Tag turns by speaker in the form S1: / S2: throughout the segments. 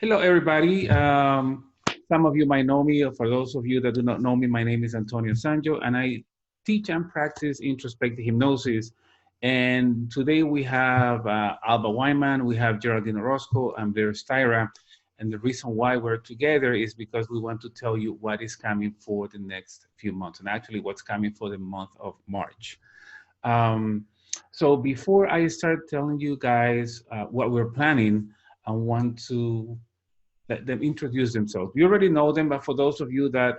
S1: Hello, everybody. Some of you might know me. For those of you that do not know me, my name is Antonio Sangio, and I teach and practice introspective hypnosis. And today we have Alba Weinman, we have Geraldine Orozco, and Blair Styra. And the reason why we're together is because we want to tell you what is coming for the next few months, and actually what's coming for the month of March. Um, so before I start telling you guys what we're planning, I want to let them introduce themselves. You already know them, but for those of you that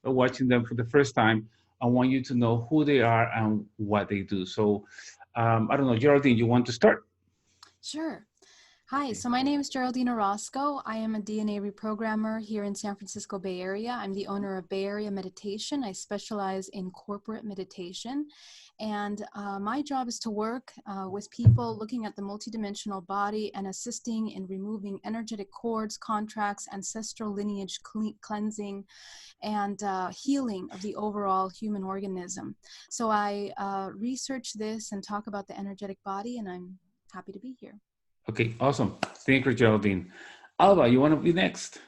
S1: are watching them for the first time, I want you to know who they are and what they do. So, I don't know, Geraldine, you want to start?
S2: Sure. Hi, so my name is Geraldine Orozco. I am a DNA reprogrammer here in San Francisco Bay Area. I'm the owner of Bay Area Meditation. I specialize in corporate meditation. And my job is to work with people looking at the multidimensional body and assisting in removing energetic cords, contracts, ancestral lineage cleansing, and healing of the overall human organism. So I research this and talk about the energetic body, and I'm happy to be here.
S1: Okay, awesome. Thank you, Geraldine. Alba, you want to be next?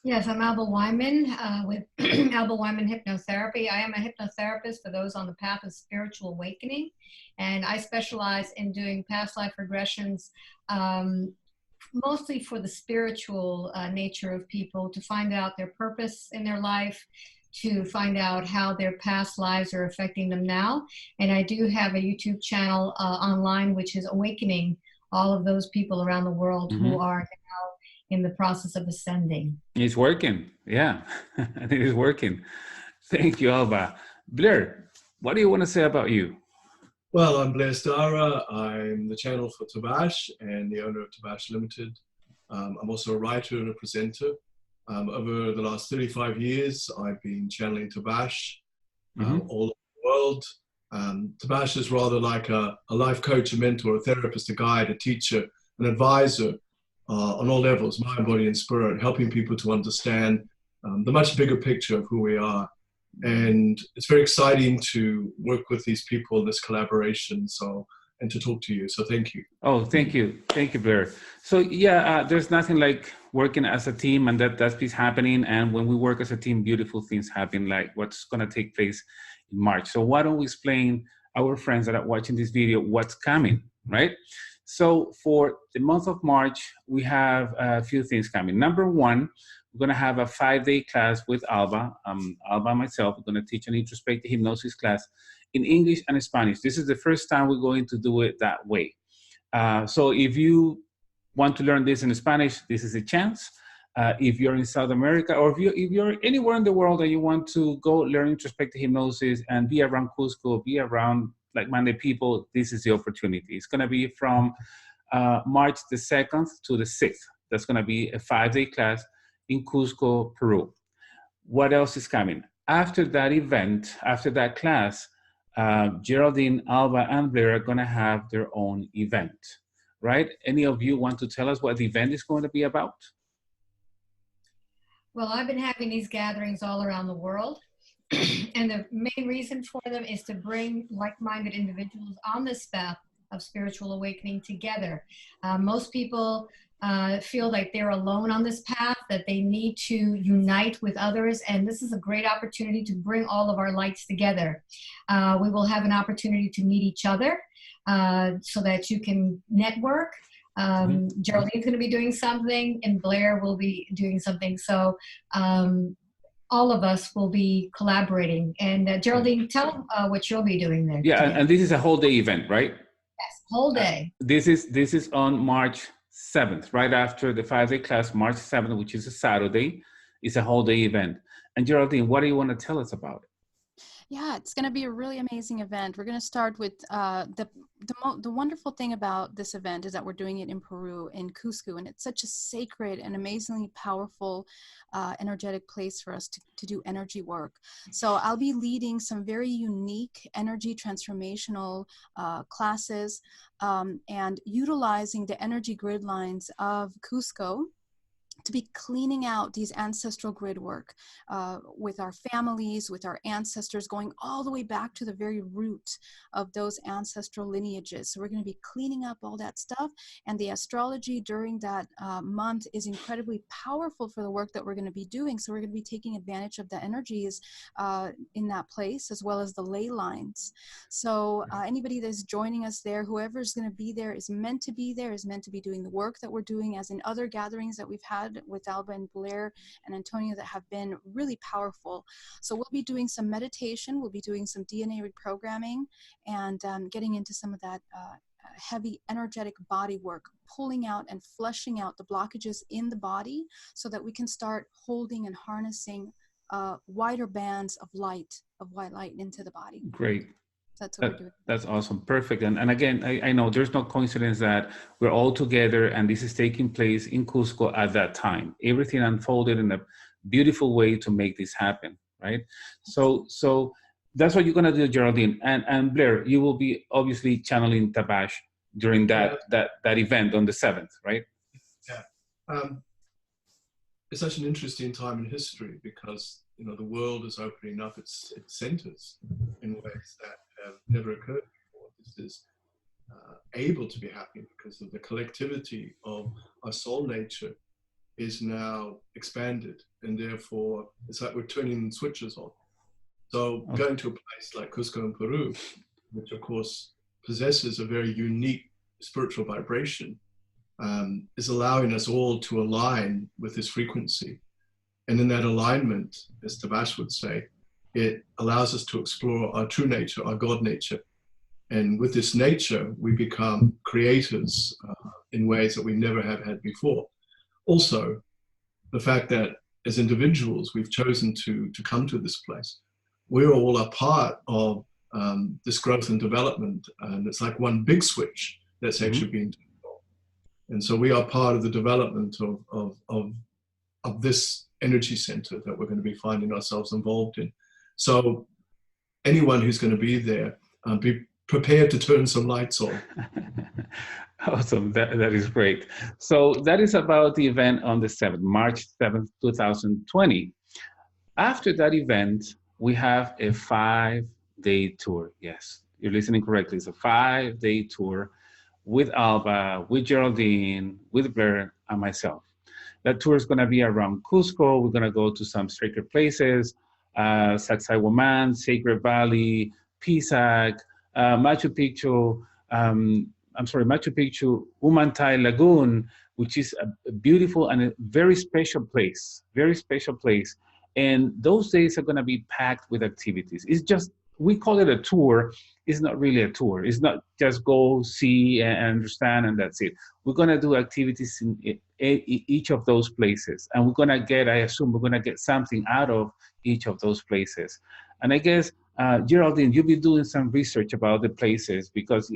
S3: Yes, I'm Alba Weinman with Alba Weinman Hypnotherapy. I am a hypnotherapist for those on the path of spiritual awakening, and I specialize in doing past life regressions, mostly for the spiritual nature of people, to find out their purpose in their life, to find out how their past lives are affecting them now. And I do have a YouTube channel online, which is awakening all of those people around the world who are now in the process of ascending.
S1: It's working. Yeah, it is working. Thank you, Alba. Blair, what do you want to say about you?
S4: Well, I'm Blair Styra. I'm the channel for Tabash and the owner of Tabash Limited. I'm also a writer and a presenter. Over the last 35 years, I've been channeling Tabash all over the world. Tabash is rather like a life coach, a mentor, a therapist, a guide, a teacher, an advisor on all levels, mind, body, and spirit, helping people to understand the much bigger picture of who we are. And it's very exciting to work with these people in this collaboration, and to talk to you. So thank you.
S1: Oh, thank you. Thank you, Blair. So yeah, there's nothing like working as a team, and that's what's happening. And when we work as a team, beautiful things happen, like what's going to take place in March. So why don't we explain our friends that are watching this video what's coming, right? So for the month of March, we have a few things coming. Number one, we're going to have a 5-day class with Alba. Alba and myself, we're going to teach an introspective hypnosis class in English and Spanish. This is the first time we're going to do it that way. So if you want to learn this in Spanish, this is a chance. If you're in South America, or if you're anywhere in the world and you want to go learn introspective hypnosis and be around Cusco, be around like-minded people, this is the opportunity. It's going to be from March the 2nd to the 6th. That's going to be a 5-day class in Cusco, Peru. What else is coming? After that event, after that class, Geraldine, Alba, and Blair are going to have their own event, right? Any of you want to tell us what the event is going to be about?
S3: Well, I've been having these gatherings all around the world. And the main reason for them is to bring like-minded individuals on this path of spiritual awakening together. Most people feel like they're alone on this path, that they need to unite with others, and this is a great opportunity to bring all of our lights together. We will have an opportunity to meet each other so that you can network. Geraldine's going to be doing something, and Blair will be doing something. So all of us will be collaborating. And Geraldine, tell what you'll be doing there.
S1: Yeah, and this is a whole day event, right?
S3: Yes, whole day.
S1: This is on March 7th, right after the 5-day class, March 7th, which is a Saturday. It's a whole day event. And Geraldine, what do you want to tell us about it?
S2: Yeah, it's going to be a really amazing event. We're going to start with the wonderful thing about this event is that we're doing it in Peru, in Cusco, and it's such a sacred and amazingly powerful energetic place for us to do energy work. So I'll be leading some very unique energy transformational classes and utilizing the energy grid lines of Cusco to be cleaning out these ancestral grid work with our families, with our ancestors, going all the way back to the very root of those ancestral lineages. So we're going to be cleaning up all that stuff, and the astrology during that month is incredibly powerful for the work that we're going to be doing. So we're going to be taking advantage of the energies in that place, as well as the ley lines. So anybody that's joining us there, whoever's going to be there is meant to be there, is meant to be doing the work that we're doing, as in other gatherings that we've had with Alba and Blair and Antonio that have been really powerful. So we'll be doing some meditation, we'll be doing some DNA reprogramming, and getting into some of that heavy energetic body work, pulling out and flushing out the blockages in the body so that we can start holding and harnessing wider bands of light, of white light into the body.
S1: Great.
S2: That's what we're doing.
S1: That's awesome. Perfect. And again, I know there's no coincidence that we're all together and this is taking place in Cusco at that time. Everything unfolded in a beautiful way to make this happen, right? So that's what you're going to do, Geraldine. And Blair, you will be obviously channeling Tabash during that event on the 7th, right?
S4: Yeah. It's such an interesting time in history because, you know, the world is opening up its centers in ways that have never occurred before. This is able to be happening because of the collectivity of our soul nature is now expanded, and therefore it's like we're turning switches on. So going to a place like Cusco in Peru, which of course possesses a very unique spiritual vibration, is allowing us all to align with this frequency. And in that alignment, as Tabash would say, it allows us to explore our true nature, our God nature. And with this nature, we become creators in ways that we never have had before. Also, the fact that as individuals, we've chosen to come to this place. We're all a part of this growth and development. And it's like one big switch that's actually being turned on. And so we are part of the development of this energy center that we're going to be finding ourselves involved in. So anyone who's going to be there, be prepared to turn some lights on.
S1: Awesome. That is great. So that is about the event on the 7th, March 7th, 2020. After that event, we have a 5-day tour. Yes, you're listening correctly. It's a 5-day tour with Alba, with Geraldine, with Blair, and myself. That tour is going to be around Cusco. We're going to go to some sacred places, Sacsayhuaman, Sacred Valley, Pisac, Machu Picchu, Machu Picchu, Humantay Lagoon, which is a beautiful and a very special place, And those days are going to be packed with activities. It's just, we call it a tour. It's not really a tour. It's not just go, see, and understand, and that's it. We're going to do activities in each of those places. And we're going to get, I assume, we're going to get something out of each of those places. And I guess, Geraldine, you'll be doing some research about the places, because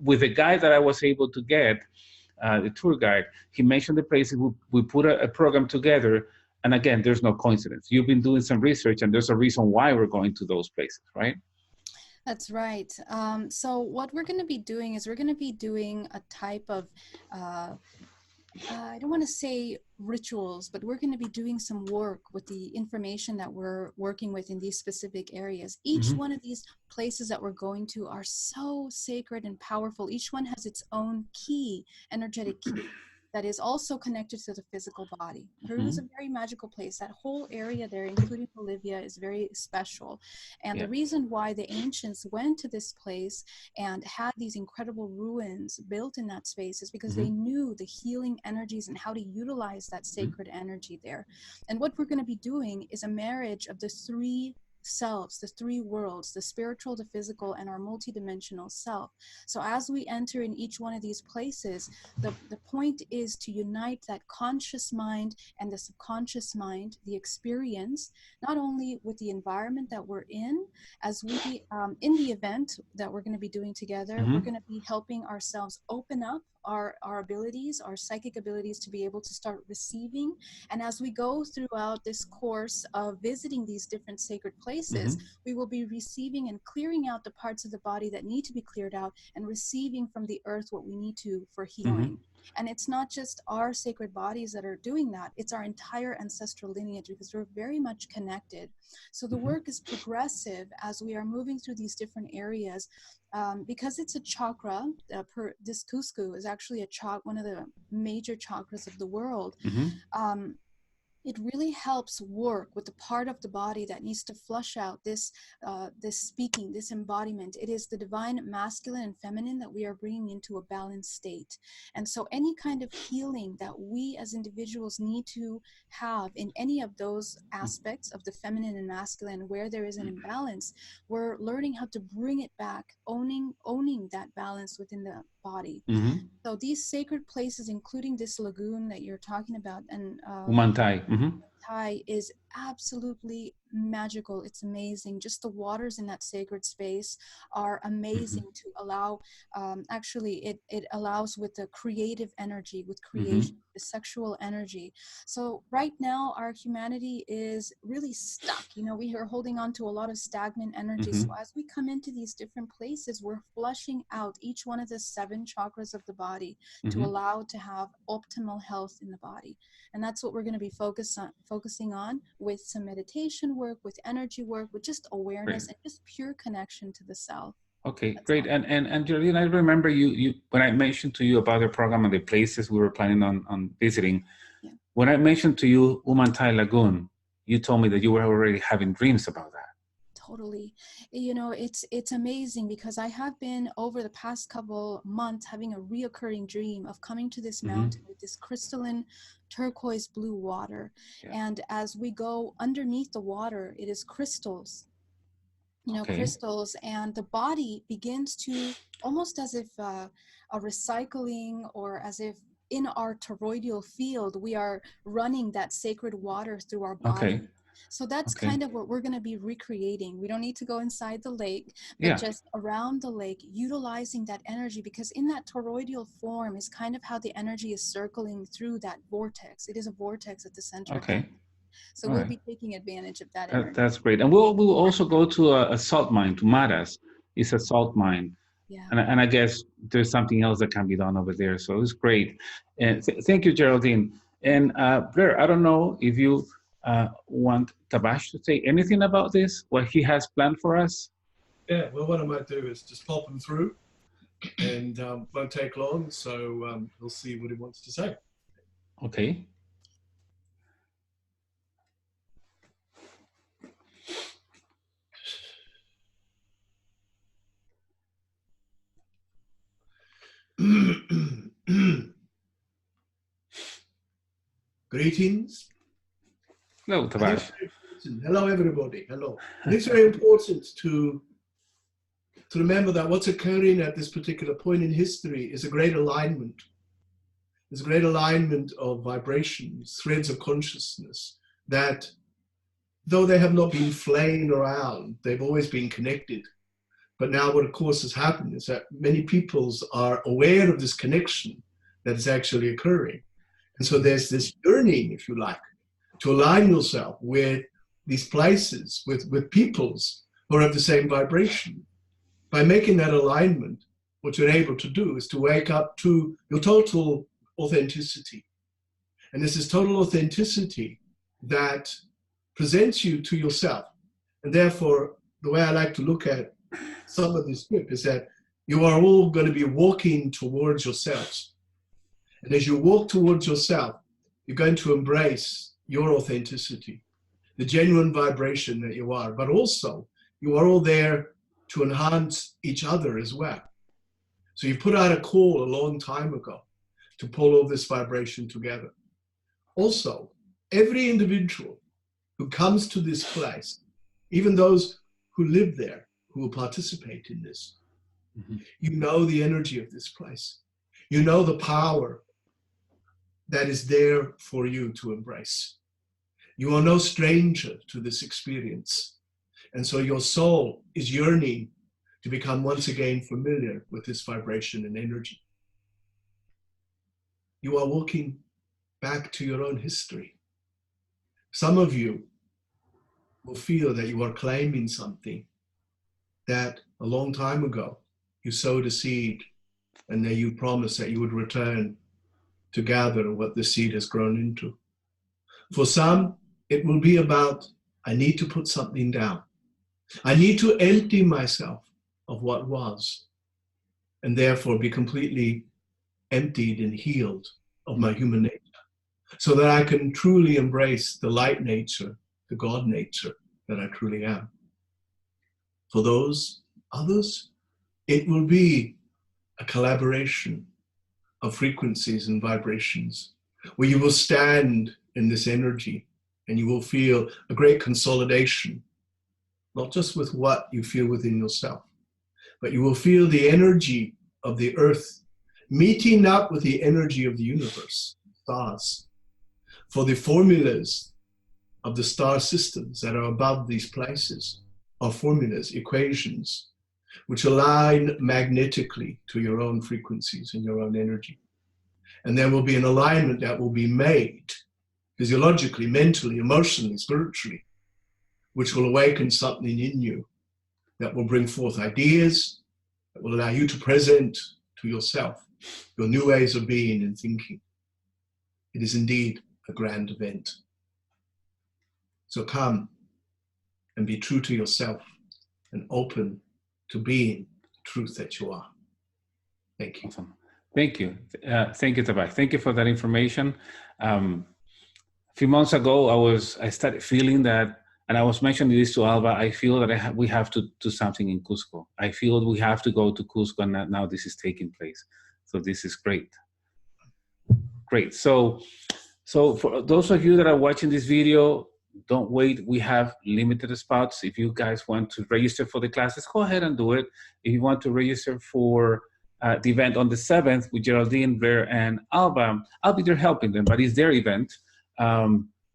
S1: with the guide that I was able to get, the tour guide, he mentioned the places. We put a program together. And again, there's no coincidence. You've been doing some research, and there's a reason why we're going to those places, right?
S2: That's right. So what we're going to be doing is we're going to be doing a type of, I don't want to say rituals, but we're going to be doing some work with the information that we're working with in these specific areas. Each one of these places that we're going to are so sacred and powerful. Each one has its own key, energetic key, that is also connected to the physical body. Peru is a very magical place. That whole area there, including Bolivia, is very special. And the reason why the ancients went to this place and had these incredible ruins built in that space is because they knew the healing energies and how to utilize that sacred energy there. And what we're going to be doing is a marriage of the three selves, the three worlds, the spiritual, the physical, and our multidimensional self. So as we enter in each one of these places, the point is to unite that conscious mind and the subconscious mind, the experience, not only with the environment that we're in, as we, in the event that we're going to be doing together, we're going to be helping ourselves open up our abilities, our psychic abilities, to be able to start receiving. And as we go throughout this course of visiting these different sacred places, places, we will be receiving and clearing out the parts of the body that need to be cleared out and receiving from the earth what we need to for healing. And it's not just our sacred bodies that are doing that, it's our entire ancestral lineage, because we're very much connected. So the work is progressive as we are moving through these different areas. Because it's a chakra, this Cusco is actually one of the major chakras of the world. It really helps work with the part of the body that needs to flush out this speaking, this embodiment. It is the divine masculine and feminine that we are bringing into a balanced state. And so any kind of healing that we as individuals need to have in any of those aspects of the feminine and masculine where there is an imbalance, we're learning how to bring it back, owning that balance within the body. So these sacred places, including this lagoon that you're talking about, and
S1: Humantay.
S2: Thai is absolutely magical. It's amazing. Just the waters in that sacred space are amazing to allow. Actually, it allows with the creative energy, with creation, the sexual energy. So right now, our humanity is really stuck. You know, we are holding on to a lot of stagnant energy. So as we come into these different places, we're flushing out each one of the 7 chakras of the body to allow to have optimal health in the body. And that's what we're going to be focusing on with some meditation work, with energy work, with just awareness and just pure connection to the self.
S1: Okay, great. And Geraldine, I remember you when I mentioned to you about the program and the places we were planning on visiting. When I mentioned to you Humantay Lagoon, you told me that you were already having dreams about that.
S2: Totally. You know, it's amazing because I have been over the past couple months having a reoccurring dream of coming to this mountain with this crystalline turquoise blue water. And as we go underneath the water, it is crystals, you know, crystals, and the body begins to almost as if a recycling, or as if in our toroidal field, we are running that sacred water through our body. So that's kind of what we're going to be recreating. We don't need to go inside the lake, but just around the lake, utilizing that energy, because in that toroidal form is kind of how the energy is circling through that vortex. It is a vortex at the center of that. So we'll be taking advantage of that energy.
S1: That's great. And we'll also go to a salt mine, to Maras. It's a salt mine. And I guess there's something else that can be done over there. So it's great. And thank you, Geraldine. And Blair, I don't know if you want Tabash to say anything about this, what he has planned for us?
S4: Yeah, well, what I might do is just pop him through, and won't take long, so we'll see what he wants to say.
S1: Okay.
S4: Greetings.
S1: Hello, Tabash.
S4: Hello, everybody. Hello. It's very important to remember that what's occurring at this particular point in history is a great alignment. There's a great alignment of vibrations, threads of consciousness that, though they have not been flaying around, they've always been connected. But now what, of course, has happened is that many peoples are aware of this connection that is actually occurring. And so there's this yearning, if you like, to align yourself with these places, with peoples who are of the same vibration. By making that alignment, what you're able to do is to wake up to your total authenticity. And this is total authenticity that presents you to yourself. And therefore, the way I like to look at some of this script is that you are all going to be walking towards yourselves. And as you walk towards yourself, you're going to embrace your authenticity, the genuine vibration that you are, but also you are all there to enhance each other as well. So you put out a call a long time ago to pull all this vibration together. Also, every individual who comes to this place, even those who live there, who will participate in this, you know the energy of this place. You know the power that is there for you to embrace. You are no stranger to this experience. And so your soul is yearning to become once again familiar with this vibration and energy. You are walking back to your own history. Some of you will feel that you are claiming something that a long time ago you sowed a seed, and that you promised that you would return to gather what the seed has grown into. For some, it will be about, I need to put something down. I need to empty myself of what was, and therefore be completely emptied and healed of my human nature, so that I can truly embrace the light nature, the God nature that I truly am. For those others, it will be a collaboration of frequencies and vibrations, where you will stand in this energy and you will feel a great consolidation, not just with what you feel within yourself, but you will feel the energy of the earth meeting up with the energy of the universe, stars. For the formulas of the star systems that are above these places are formulas, equations, which align magnetically to your own frequencies and your own energy. And there will be an alignment that will be made physiologically, mentally, emotionally, spiritually, which will awaken something in you that will bring forth ideas, that will allow you to present to yourself your new ways of being and thinking. It is indeed a grand event. So come and be true to yourself and open to being the truth that you are. Thank you.
S1: Awesome. Thank you. Thank you, Tabash. Thank you for that information. A few months ago, I started feeling that, and I was mentioning this to Alba, I feel that we have to do something in Cusco. I feel we have to go to Cusco, and now this is taking place. So this is great. Great. So for those of you that are watching this video, don't wait. We have limited spots. If you guys want to register for the classes, go ahead and do it. If you want to register for the event on the 7th with Geraldine, Blair, and Alba, I'll be there helping them, but it's their event.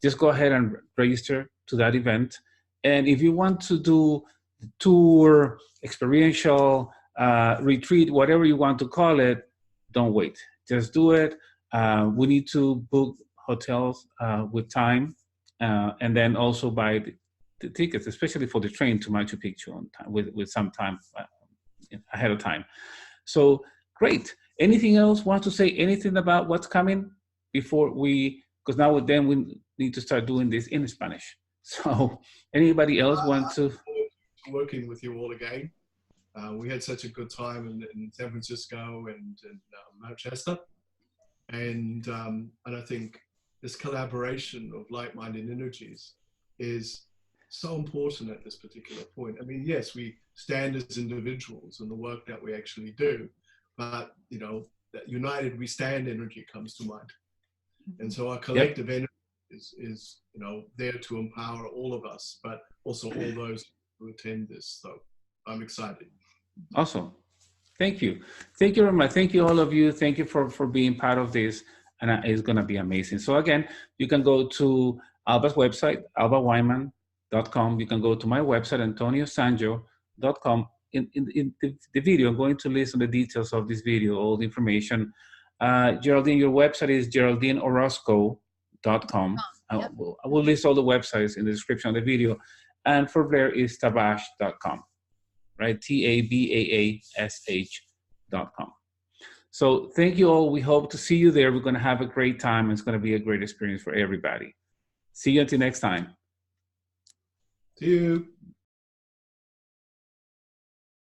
S1: Just go ahead and register to that event. And if you want to do the tour, experiential, retreat, whatever you want to call it, don't wait. Just do it. We need to book hotels with time, and then also buy the tickets, especially for the train to Machu Picchu on time, with some time ahead of time. So great. Anything else? Want to say anything about what's coming before we? Because now then we need to start doing this in Spanish. So anybody else want to?
S4: Working with you all again. We had such a good time in San Francisco and in Manchester, and I think this collaboration of like-minded energies is so important at this particular point. I mean, yes, we stand as individuals in the work that we actually do, but you know, that united we stand energy comes to mind, and so our collective energy is you know there to empower all of us, but also all those who attend this. So I'm excited.
S1: Awesome. Thank you. Thank you very much. Thank you, all of you. Thank you for being part of this. And it's going to be amazing. So again, you can go to Alba's website, albaweinman.com. You can go to my website, antoniosangio.com. In the video, I'm going to list on the details of this video, all the information. Geraldine, your website is geraldineorozco.com.
S2: Yep.
S1: I will list all the websites in the description of the video. And for Blair is tabash.com. Right? TABAASH.com. So thank you all. We hope to see you there. We're going to have a great time. It's going to be a great experience for everybody. See you until next time.
S4: See you.